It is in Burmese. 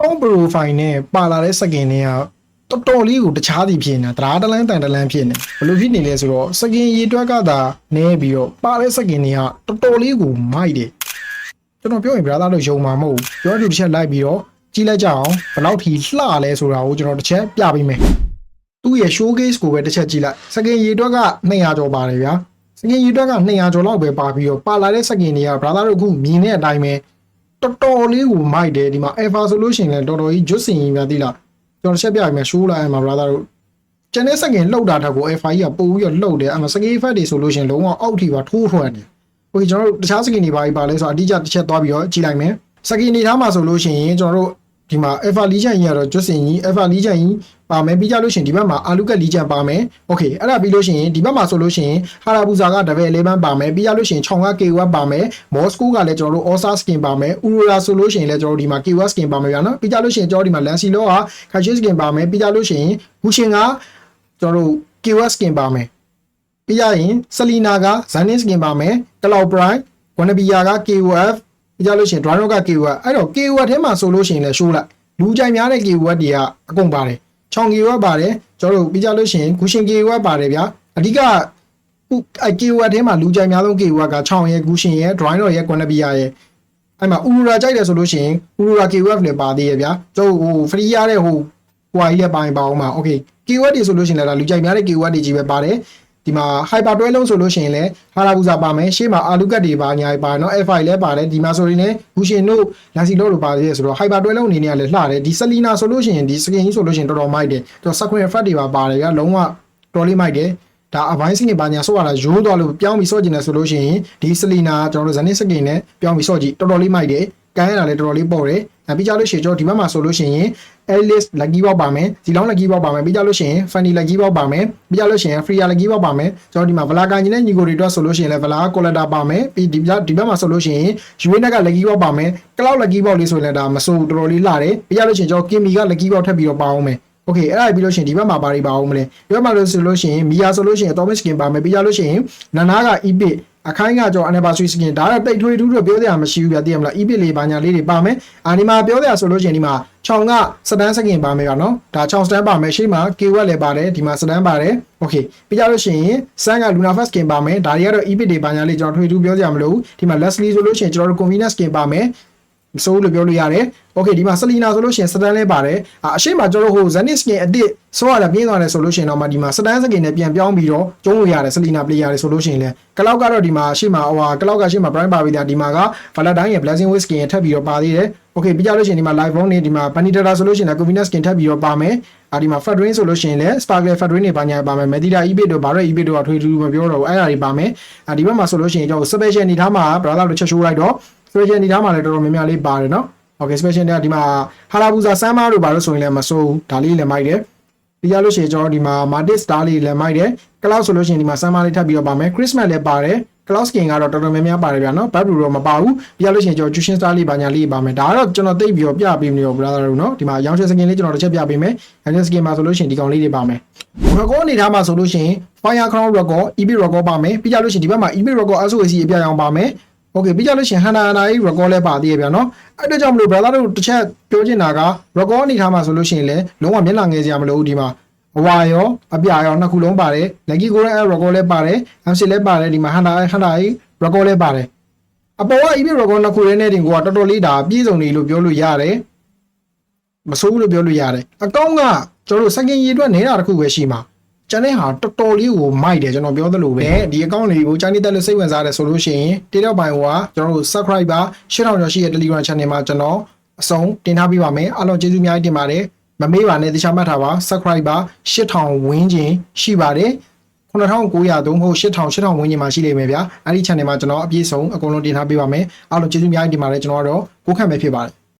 ကောင်း profile နဲ့ပါလာတဲ့ skin တွေကတော်တော်လေးကိုတခြားစီဖြစ်နေတာတရားတလန်းတန်တလန်းဖြစ်နေဘလို့ဖြစ်နေလဲဆိုတော့ skin ရေတွက်ကသာနည်းပြီးတော့ပါတဲ့ skin တွေကတော်တော်လေးကိုမိုက်တယ်ကျွန်တော်ပြောရင် brother တို့ယုံမှာမဟုတ်ပြောသူတစ်ချက်လိုက်ပြီးတော့ကြည့်လိုက်ကြအောင်ဘယ်လောက်ထိလှလဲဆိုတာကိုကျွန်တော်တစ်ချက်ပြပေးမယ်သူ့ရဲ့ showcase ကိုပဲတစ်ချက်ကြည့်လိုက် skin ရေတွက်က200ကျော်ပါတယ်ဗျာ skin ရေတွက်က200ကျော်လောက်ပဲပါပြီးတော့ပါလာတဲ့ skin တွေက brother တို့အခုမြင်တဲ့အတိုင်းပဲတော်တော်လေးကိုမိုက်တယ်ဒီမှာ alpha ဆိုလို့ရှိရင်လည်းတော်တော်ကြီးကျွတ်စင်ကြီးများသိလားကျွန်တော်ချက်ပြရမယ် show လိုက်အမှာ brother တို့ကျန်တဲ့ skin လှုပ်တာတက်ကို alpha ကြီးကပို့ပြီးတော့လှုပ်တယ်အမှ skin effect တွေဆိုလို့ရှိရင်လုံးဝအောက်ထိပါထိုးထွက်နေโอเคကျွန်တော်တို့တခြား skin တွေပါလဲဆိုတော့အတိအကျတစ်ချက်သွားပြီးတော့ကြည့်လိုက်မယ် skin နေထားမှာဆိုလို့ရှိရင်ကျွန်တော်တို့ဒီမှာ alpha legion ကြီးကတော့ကျွတ်စင်ကြီး alpha legion ကြီးပါမယ်ပြီးကြလို့ရှိရင်ဒီဘက်မှာအာလူကက် legion ပါမယ်โอเคအဲ့ဒါပြီးလို့ရှိရင်ဒီဘက်မှာဆိုလို့ရှိရင်ဟာရာဘူဇာက level 11ပါမယ်ပြီးကြလို့ရှိရင်ချောင်က KW ပါမယ်မော်စကိုကလည်းကျွန်တော်တို့ Osa skin ပါမယ် Aurora ဆိုလို့ရှိရင်လည်းကျွန်တော်တို့ဒီမှာ KW skin ပါမယ်ဗျာနော်ပြီးကြလို့ရှိရင်ကျွန်တော်ဒီမှာ Lancelo က Kachi skin ပါမယ်ပြီးကြလို့ရှိရင် Gushin ကကျွန်တော်တို့ KW skin ပါမယ်ပြီးကြရင် Selena က Zanin skin ပါမယ် Cloud Prime Guanabia က KOF ပြီးကြလို့ရှိရင် Drano က KOF အဲ့တော့ KOF ထဲမှာဆိုလို့ရှိရင်လည်း show လိုက်လူကြိုက်များတဲ့ KOF တွေကအကုန်ပါတယ်ချောင် KOF ပါတယ်ကျွန်တော်တို့ပြီးကြလို့ရှိရင် Gushin KOF ပါတယ်ဗျာအဓိကKOF ထဲမှာလူကြိုက်များဆုံး KOF ကချောင်ရဲ့ Gushin ရဲ့ Drano ရဲ့ Guanabia ရဲ့အဲ့မှာ Aurora ကြိုက်တယ်ဆိုလို့ရှိရင် Aurora KOF လည်းပါသေးရဲ့ဗျာကျွန်တော်ဟို free ရတဲ့ဟိုကြီးလည်းပါအောင်ပါ okay KOF တွေဆိုလို့ရှိရင်လည်းလူကြိုက်များတဲ့ KOF တွေကြီးပဲပါတယ်ဒီမှာ hyper တွဲလုံးဆိုလို့ရှိရင်လည်းဟာရာဘူဇာပါမယ်ရှေ့မှာအာလူကတ်တွေပါညာပါနော် F5 လည်းပါတယ်ဒီမှာဆိုရင်လည်းဂူရှင်တို့လန်စီလို့ပါသေးတယ်ဆိုတော့ hyper တွဲလုံးအနေနဲ့လည်းလှတယ်ဒီ Selena ဆိုလို့ရှိရင်ဒီ skin ကြီးဆိုလို့ရှိရင်တော်တော်မိုက်တယ်သူ Sacred Effect တွေပါပါတယ်ဗျာလုံးဝတော်လေးမိုက်တယ်ဒါအပိုင်းစင်ပါညာဆော့ရတာရိုးသွားလို့ပြောင်းပြီးဆော့ကျင်တယ်ဆိုလို့ရှိရင်ဒီ Selena ကျွန်တော်တို့ Zenith skin နဲ့ပြောင်းပြီးဆော့ကြည့်တော်တော်လေးမိုက်တယ်ကမ်းရတာလည်းတော်တော်လေးပေါ့တယ်ပြီးကြလို့ရှိရင်ကျွန်တော်ဒီဘက်မှာဆိုလို့ရှိရင် Alice lucky box ပါမယ်ဒီလောင်း lucky box ပါမယ်ပြီးကြလို့ရှိရင် Funny lucky box ပါမယ်ပြီးကြလို့ရှိရင် Free lucky box ပါမယ်ကျွန်တော်ဒီမှာ Vla ကန်ကြီးနဲ့ညီကိုတွေအတွက်ဆိုလို့ရှိရင်လည်း Vla collector ပါမယ်ပြီးဒီဘက်မှာဆိုလို့ရှိရင် Unet က lucky box ပါမယ် Cloud lucky box လေးဆိုရင်လည်းဒါမစိုးတော်တော်လေးလှတယ်ပြီးကြလို့ရှိရင်ကျွန်တော် Kimi က lucky box ထပ်ပြီးတော့ပါအောင်မယ်โอเคအဲ့ဒါပြီးလို့ရှိရင်ဒီဘက်မှာပါရီပါအောင်မလဲဒီဘက်မှာလို့ဆိုလို့ရှိရင် Mia ဆိုလို့ရှိရင် Atomic skin ပါမယ်ပြီးကြလို့ရှိရင် Nana က Epicအခိုင်းကကြော anniversary skin ဒါတော့တိတ်ထွေးထူးတော့ပြောစရာမရှိဘူးဗျာသိရမလား Epic လေးဘာညာလေးတွေပါမယ်ဒီမှာပြောစရာဆိုလို့ရှိရင်ဒီမှာချောင်ကစတန်စကင်ပါမယ်ဗျာနော်ဒါချောင်စတန်ပါမယ်ရှေ့မှာ KW လည်းပါတယ်ဒီမှာစတန်ပါတယ်โอเคပြီးကြလို့ရှိရင်စန်က Luna Fast skin ပါမယ်ဒါတွေကတော့ Epic တွေဘာညာလေးကျွန်တော်ထွေးထူးပြောစရာမလိုဘူးဒီမှာ Leslie ဆိုလို့ရှိရင်ကျွန်တော်တို့ convenience skin ပါမယ်ဆိုလို့ပြောလို့ရတယ်โอเคဒီမှာ Selena ဆိုလို့ရှိရင်စတန်လဲပါတယ်အရှိမကျွန်တော်တို့ဟို Zenith skin အစ်စ်ဆိုရတာပြင်းသွားတယ်ဆိုလို့ရှိရင်တော့မှဒီမှာစတန်စကင်နဲ့ပြန်ပြောင်းပြီးတော့ကျုံးလို့ရတယ် Selena player တွေဆိုလို့ရှိရင်လဲကလောက်ကတော့ဒီမှာအရှိမဟိုကလောက်ကရှိမ Prime ပါပြီးသားဒီမှာက Valentine ရဲ့ Blessing With skin ထပ်ပြီးတော့ပါသေးတယ်โอเคပြီးကြလို့ရှိရင်ဒီမှာ Live Phone နေဒီမှာ Panitata ဆိုလို့ရှိရင်လည်း Convenience skin ထပ်ပြီးတော့ပါမယ်ဒီမှာ Fat Rain ဆိုလို့ရှိရင်လည်း Sparkle Fat Rain တွေပါညာပါမယ် Medida Epic တို့ဘာလို့ Epic တို့ကထွေးထူးမပြောတော့ဘူးအဲ့ဒါတွေပါမယ်ဒီဘက်မှာဆိုလို့ရှိရင်ကျွန်တော် Special အနေထားမှာ brother တို့ချက် show လိုက်တော့ Special အနေထားမှာလည်းတော်တော်များများလေးပါတယ်နော်Okay special တဲ့ဒီမှာဟာရာဘူဇာဆမ်းမားတို့ဘာလို့ဆိုရင်လည်းမစိုးဘူးဒါလေးလည်းမိုက်တယ်ပြီးရလို့ရှိရင်ကျွန်တော်ဒီမှာ Martis Star လေးလည်းမိုက်တယ် Cloud ဆိုလို့ရှိရင်ဒီမှာဆမ်းမားလေးထပ်ပြီးတော့ပါမယ် Christmas လည်းပါတယ် Cloud skin ကတော့တော်တော်များများပါတယ်ဗျာနော် Bad Blue တော့မပါဘူးပြီးရလို့ရှိရင်ကျွန်တော် Jushin Star လေးပါညာလေးပါမယ်ဒါကတော့ကျွန်တော်သိပြီးတော့ပြပေးမလို့ brother တို့နော်ဒီမှာရောင်းချ skin လေးကျွန်တော်တစ်ချက်ပြပေးမယ်ရောင်းချ skin မှာဆိုလို့ရှိရင်ဒီကောင်လေးတွေပါမယ် record အနေထားမှာဆိုလို့ရှိရင် Fire Crown record EB record ပါမယ်ပြီးရလို့ရှိရင်ဒီဘက်မှာ EB record SOC အပြည့်အောင်ပါမယ်โอเคပြီးကြလို့ရှိရင် Hana ကြီး record လဲပါသေးရဲ့ဗျာနော်အဲ့ဒါကြောင့်မလို့ brother တို့တစ်ချက်ပြောချင်တာက record အနေထားမှာဆိုလို့ရှိရင်လည်းလုံးဝမျက်နှာငယ်စရာမလိုဘူးဒီမှာအဝါရောအပြာရောနှစ်ခုလုံးပါတယ် lucky golden record လဲပါတယ် MC လဲပါတယ်ဒီမှာ Hana ကြီး record လဲပါတယ်အပေါ်က EB record နှစ်ခုလေးနဲ့တင်ကိုကတော်တော်လေးဒါပြည့်စုံနေလို့ပြောလို့ရတယ်မဆိုးဘူးလို့ပြောလို့ရတယ်အကောင့်ကကျွန်တော်တို့ second year အတွက်နေတာတစ်ခုပဲရှိမှာကျန်တဲ့ဟာတော်တော်လေးကိုမိုက်တယ်ကျွန်တော်ပြောသလိုပဲဒီအကောင့်လေးကို Chinese တက်လို့စိတ်ဝင်စားတယ်ဆိုလို့ရှိရင် TikTok ပိုင်းကကျွန်တော်တို့ subscriber 8000ကျော်ရှိတဲ့ Telegram channel မှာကျွန်တော်အဆုံးတင်ထားပေးပါမယ်အားလုံးကျေးဇူးအများကြီးတင်ပါတယ်မမေ့ပါနဲ့တခြားမှတ်ထားပါ subscriber 8000ဝန်းကျင်ရှိပါတယ်9900သို့မဟုတ်8000ဝန်းကျင်မှာရှိလိမ့်မယ်ဗျာအဲ့ဒီ channel မှာကျွန်တော်အပြည့်စုံအကုန်လုံးတင်ထားပေးပါမယ်အားလုံးကျေးဇူးအများကြီးတင်ပါတယ်ကျွန်တော်ကတော့ကိုခန့်ပဲဖြစ်ပါတယ်